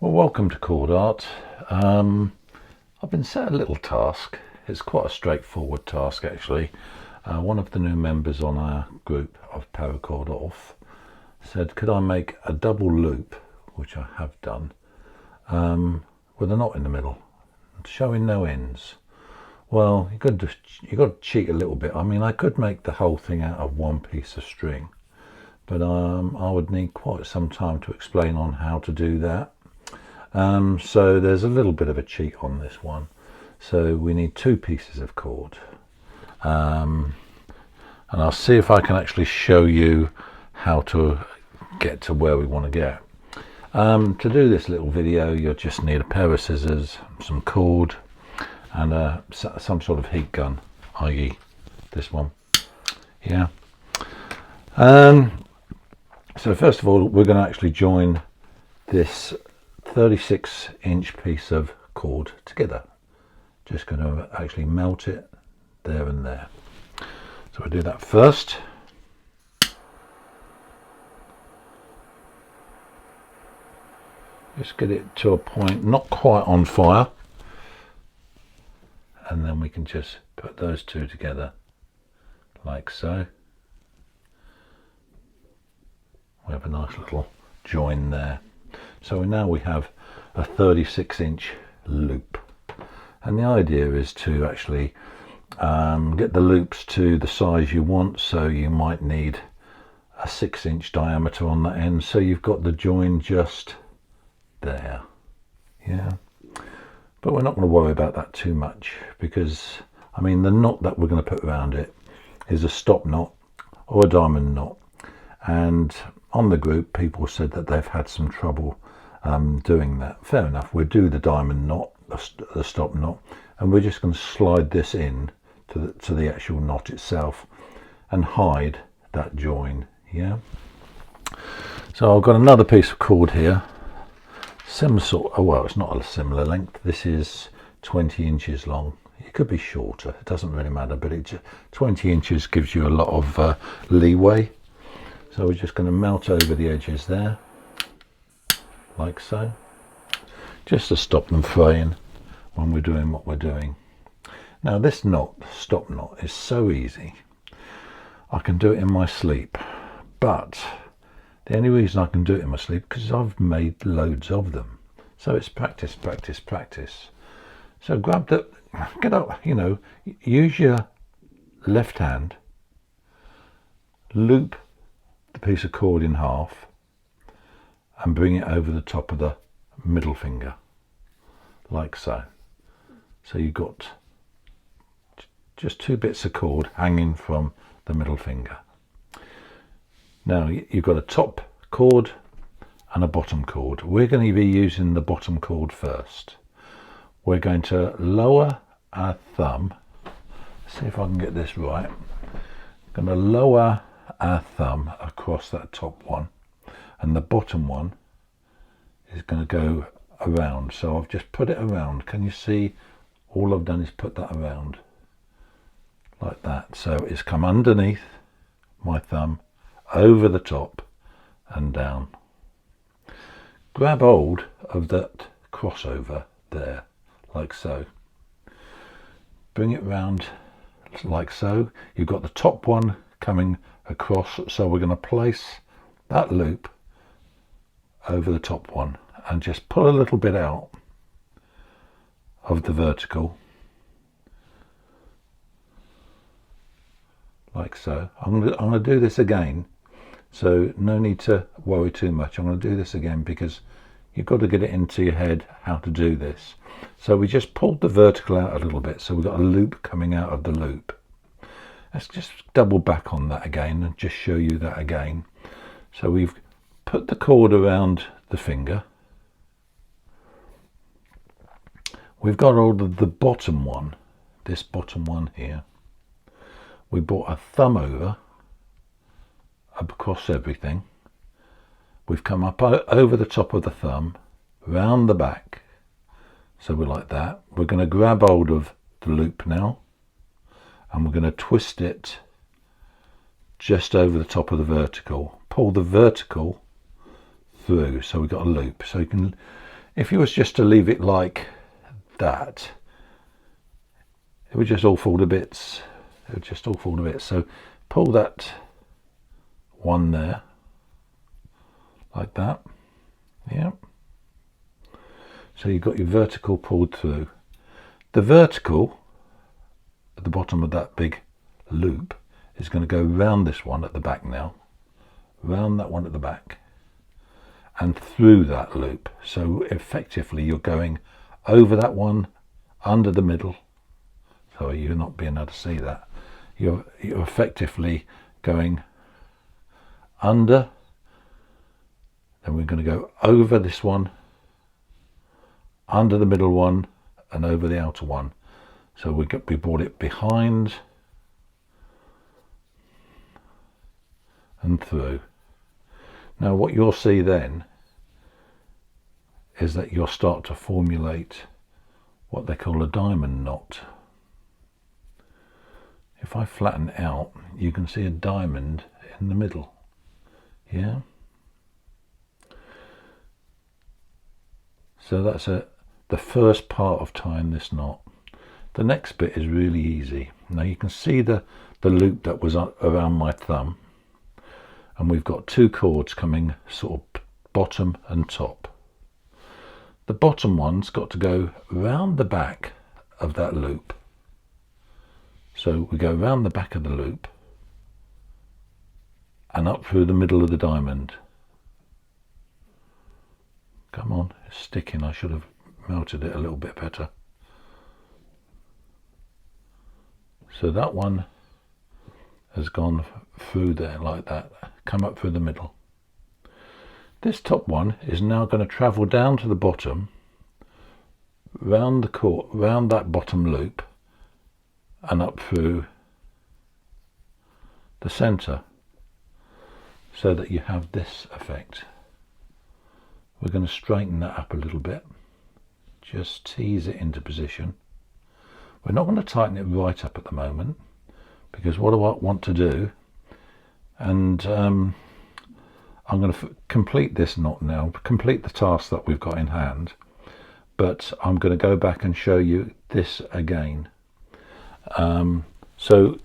Well, welcome to Cord Art. I've been set a little task. It's quite a straightforward task actually. One of the new members on our group of Paracord Off said, could I make a double loop, which I have done, with a knot in the middle, showing no ends. Well, you've got to cheat a little bit. I mean, I could make the whole thing out of one piece of string, but I would need quite some time to explain on how to do that. So there's a little bit of a cheat on this one. So we need two pieces of cord, and I'll see if I can actually show you how to get to where we want to get. To do this little video, you'll just need a pair of scissors, some cord, and some sort of heat gun, i.e. this one. Yeah. So first of all, we're going to actually join this 36-inch piece of cord together. Just going to actually melt it there and there. So we'll do that first. Just get it to a point not quite on fire, and then we can just put those two together like so. We have a nice little join there. So now we have a 36-inch loop, and the idea is to actually get the loops to the size you want. So you might need a 6-inch diameter on that end, so you've got the join just there. Yeah, but we're not going to worry about that too much, because I mean the knot that we're going to put around it is a stop knot or a diamond knot, and on the group people said that they've had some trouble doing that. Fair enough, we'll do the diamond knot, the stop knot, and we're just going to slide this in to the actual knot itself and hide that join. Yeah, so I've got another piece of cord here, similar sort, oh well, it's not a similar length. This is 20 inches long. It could be shorter, it doesn't really matter, but 20 inches gives you a lot of leeway. So we're just going to melt over the edges there like so, just to stop them fraying when we're doing what we're doing. Now this knot, stop knot, is so easy. I can do it in my sleep, but the only reason I can do it in my sleep because I've made loads of them. So it's practice, practice, practice. So grab the, get up, you know, use your left hand, loop the piece of cord in half, and bring it over the top of the middle finger, like so. So you've got just two bits of cord hanging from the middle finger. Now you've got a top cord and a bottom cord. We're going to be using the bottom cord first. We're going to lower our thumb. See if I can get this right. I'm going to lower our thumb across that top one, and the bottom one is going to go around. So I've just put it around. Can you see? All I've done is put that around like that. So it's come underneath my thumb, over the top and down. Grab hold of that crossover there like so. Bring it round like so. You've got the top one coming across, so we're going to place that loop over the top one and just pull a little bit out of the vertical like so. I'm going to do this again, so no need to worry too much. I'm going to do this again because you've got to get it into your head how to do this. So we just pulled the vertical out a little bit, so we've got a loop coming out of the loop. Let's just double back on that again and just show you that again. So we've put the cord around the finger. We've got hold of the bottom one, this bottom one here. We brought our thumb over across everything. We've come up over the top of the thumb, round the back. So we're like that. We're going to grab hold of the loop now, and we're going to twist it just over the top of the vertical. Pull the vertical through, so we've got a loop. So you can If you was just to leave it like that, it would just all fall to bits. It would just all fall to bits. So pull that one there, like that. Yeah. So you've got your vertical pulled through. The vertical at the bottom of that big loop is going to go round this one at the back now, round that one at the back, and through that loop. So effectively you're going over that one, under the middle. Sorry, you're not being able to see that. You're effectively going under, then we're going to go over this one, under the middle one, and over the outer one. So we brought it behind and through. Now what you'll see then is that you'll start to formulate what they call a diamond knot. If I flatten it out, you can see a diamond in the middle. Yeah. So that's the first part of tying this knot. The next bit is really easy. Now you can see the loop that was around my thumb, and we've got two cords coming sort of bottom and top. The bottom one's got to go round the back of that loop. So we go round the back of the loop and up through the middle of the diamond. Come on, it's sticking. I should have melted it a little bit better. So that one has gone through there like that, come up through the middle. This top one is now going to travel down to the bottom, round that bottom loop, and up through the center, so that you have this effect. We're going to straighten that up a little bit, just tease it into position. We're not going to tighten it right up at the moment, because what I want to do, and I'm going to complete this knot now, complete the task that we've got in hand, but I'm going to go back and show you this again. So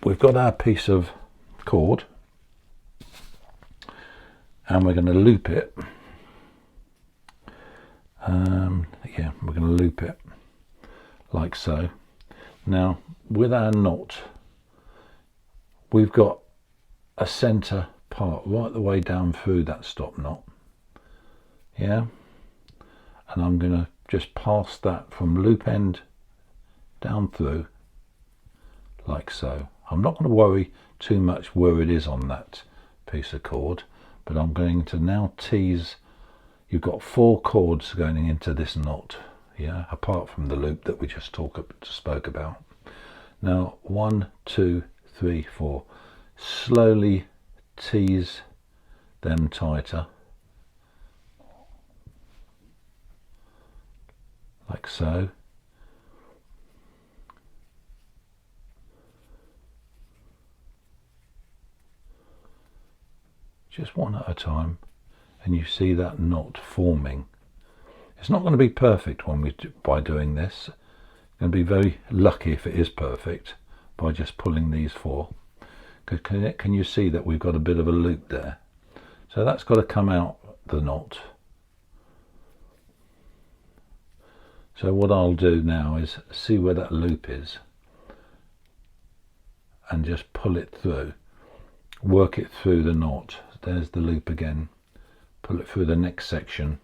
we've got our piece of cord, and we're going to loop it. Yeah, we're going to loop it like so. Now with our knot, we've got a center part right the way down through that stop knot. Yeah, and I'm going to just pass that from loop end down through like so. I'm not going to worry too much where it is on that piece of cord, but I'm going to now tease. You've got 4 cords going into this knot, yeah, apart from the loop that we just spoke about. Now 1, 2, 3, 4. Slowly tease them tighter, like so. Just one at a time, and you see that knot forming. It's not going to be perfect by doing this. It's going to be very lucky if it is perfect by just pulling these 4. Can you see that we've got a bit of a loop there? So that's got to come out the knot. So what I'll do now is see where that loop is and just pull it through, work it through the knot. There's the loop again. Pull it through the next section.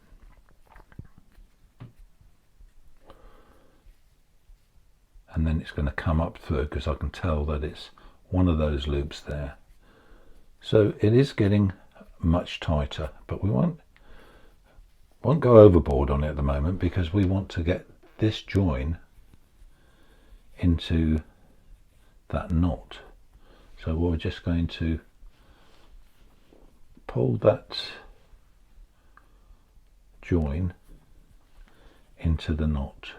And then it's going to come up through, because I can tell that it's one of those loops there. So it is getting much tighter, but we won't go overboard on it at the moment, because we want to get this join into that knot. So we're just going to pull that join into the knot.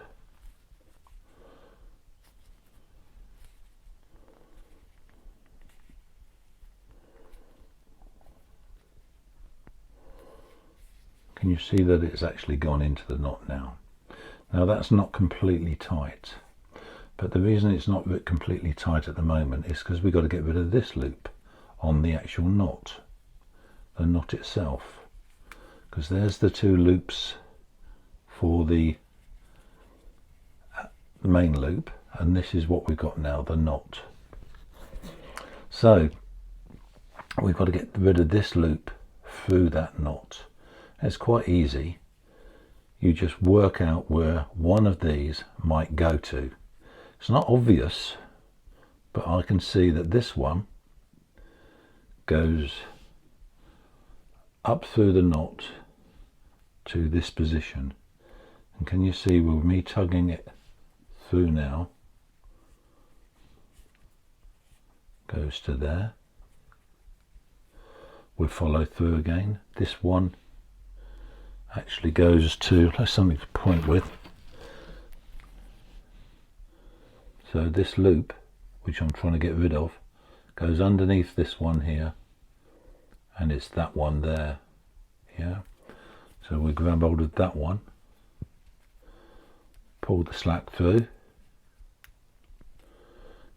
Can you see that it's actually gone into the knot now? Now that's not completely tight, but the reason it's not completely tight at the moment is because we've got to get rid of this loop on the actual knot, the knot itself, because there's the two loops for the main loop, and this is what we've got now, the knot. So we've got to get rid of this loop through that knot. It's quite easy. You just work out where one of these might go to. It's not obvious, but I can see that this one goes up through the knot to this position. And can you see with me tugging it through now, goes to there. We'll follow through again. This one actually goes to, that's something to point with. So this loop, which I'm trying to get rid of, goes underneath this one here, and it's that one there. Yeah. So we grab hold of that one, pull the slack through,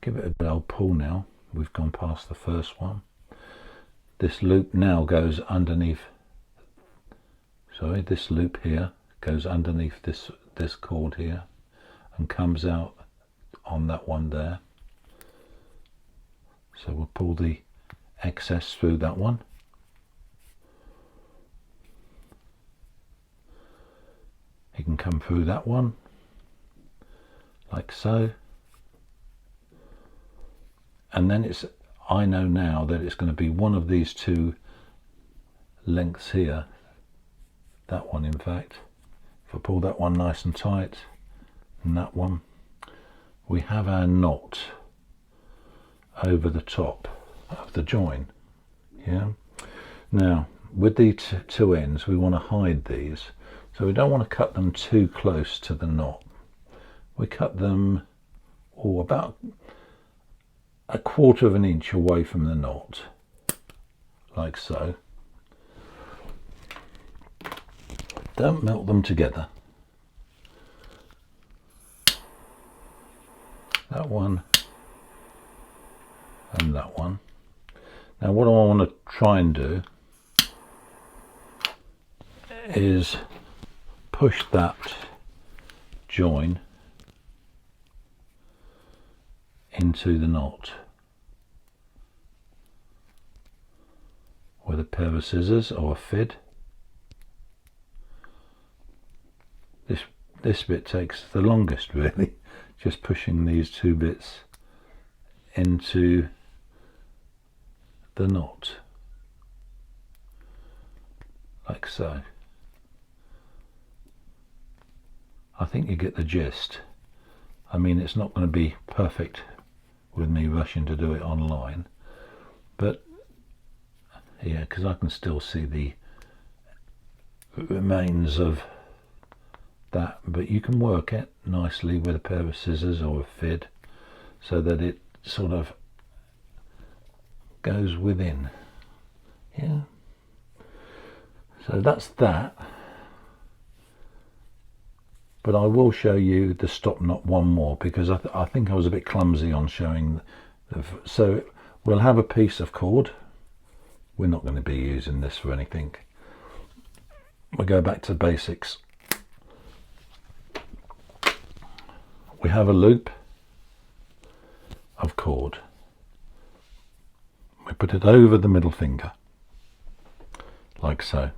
give it a good old pull now. We've gone past the first one. This loop now goes underneath, sorry, this loop here goes underneath this cord here and comes out on that one there. So we'll pull the excess through that one. It can come through that one, like so. And then I know now that it's going to be one of these two lengths here, that one in fact. If I pull that one nice and tight, and that one, we have our knot over the top of the join. Yeah. Now with the two ends, we want to hide these, so we don't want to cut them too close to the knot. We cut them about a quarter of an inch away from the knot, like so. Don't melt them together. That one and that one. Now what I want to try and do is push that join into the knot with a pair of scissors or a fid. This bit takes the longest really, just pushing these two bits into the knot, like so. I think you get the gist. I mean, it's not going to be perfect with me rushing to do it online, but yeah, because I can still see the remains of that, but you can work it nicely with a pair of scissors or a fid so that it sort of goes within. Yeah, so that's that. But I will show you the stop knot one more, because I think I was a bit clumsy on showing so we'll have a piece of cord. We're not going to be using this for anything. We go back to basics. We have a loop of cord. We put it over the middle finger, like so.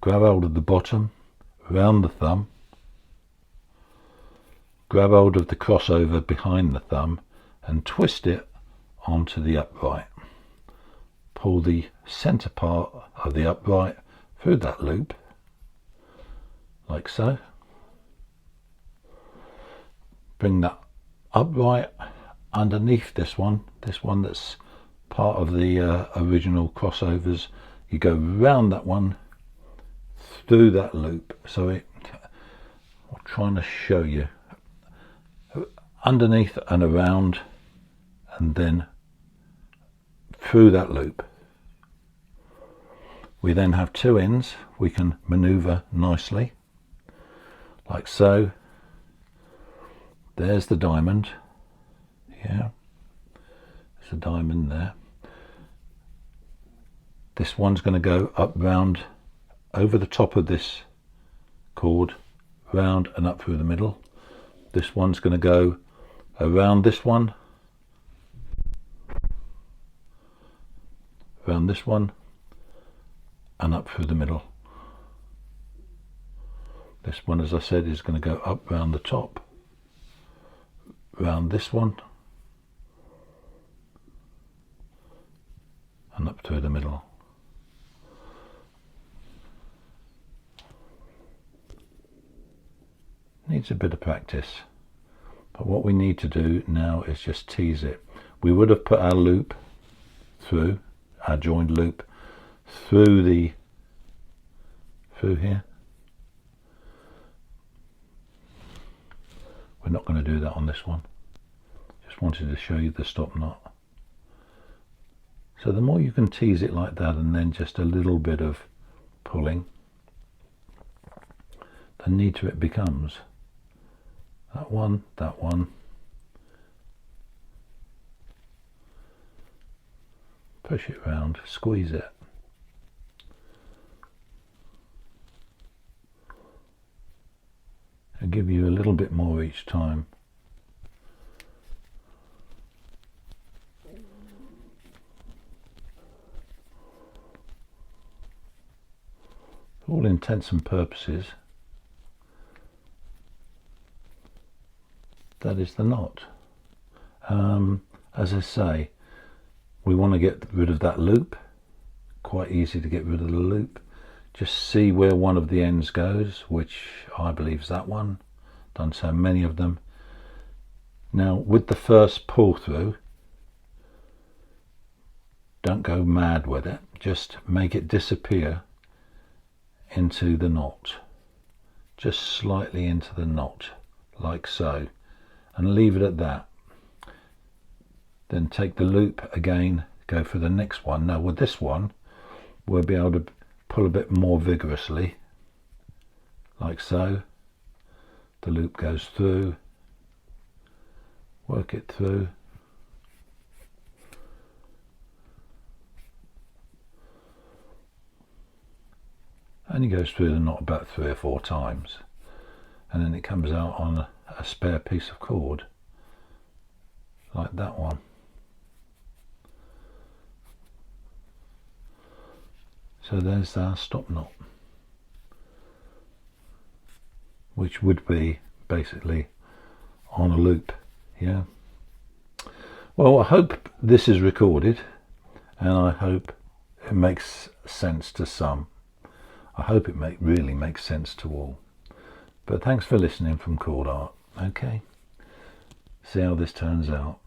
Grab hold of the bottom, round the thumb, grab hold of the crossover behind the thumb and twist it onto the upright. Pull the center part of the upright through that loop, like so. Bring that upright underneath this one that's part of the original crossovers. You go round that one through that loop. So I'm trying to show you underneath and around, and then through that loop. We then have two ends we can maneuver nicely, like so. There's the diamond. Yeah, there's a diamond there. This one's going to go up round over the top of this cord, round and up through the middle. This one's going to go around this one, around this one, and up through the middle. This one, as I said, is going to go up round the top, round this one, and up through the middle. Needs a bit of practice, but what we need to do now is just tease it. We would have put our loop through, our joined loop through here. We're not going to do that on this one. Just wanted to show you the stop knot. So the more you can tease it like that, and then just a little bit of pulling, the neater it becomes. That one, that one. Push it round, squeeze it. And give you a little bit more each time. For all intents and purposes, that is the knot. As I say, we want to get rid of that loop. Quite easy to get rid of the loop. Just see where one of the ends goes, which I believe is that one. Done so many of them. Now with the first pull through, don't go mad with it. Just make it disappear into the knot. Just slightly into the knot, like so. And leave it at that. Then take the loop again, go for the next one. Now with this one, we'll be able to pull a bit more vigorously, like so. The loop goes through, work it through. Only goes through the knot about 3 or 4 times, and then it comes out on a spare piece of cord, like that one. So there's our stop knot, which would be basically on a loop. Yeah. Well, I hope this is recorded, and I hope it makes sense to some. I hope it really makes sense to all. But thanks for listening from Cord Art. Okay. See how this turns out.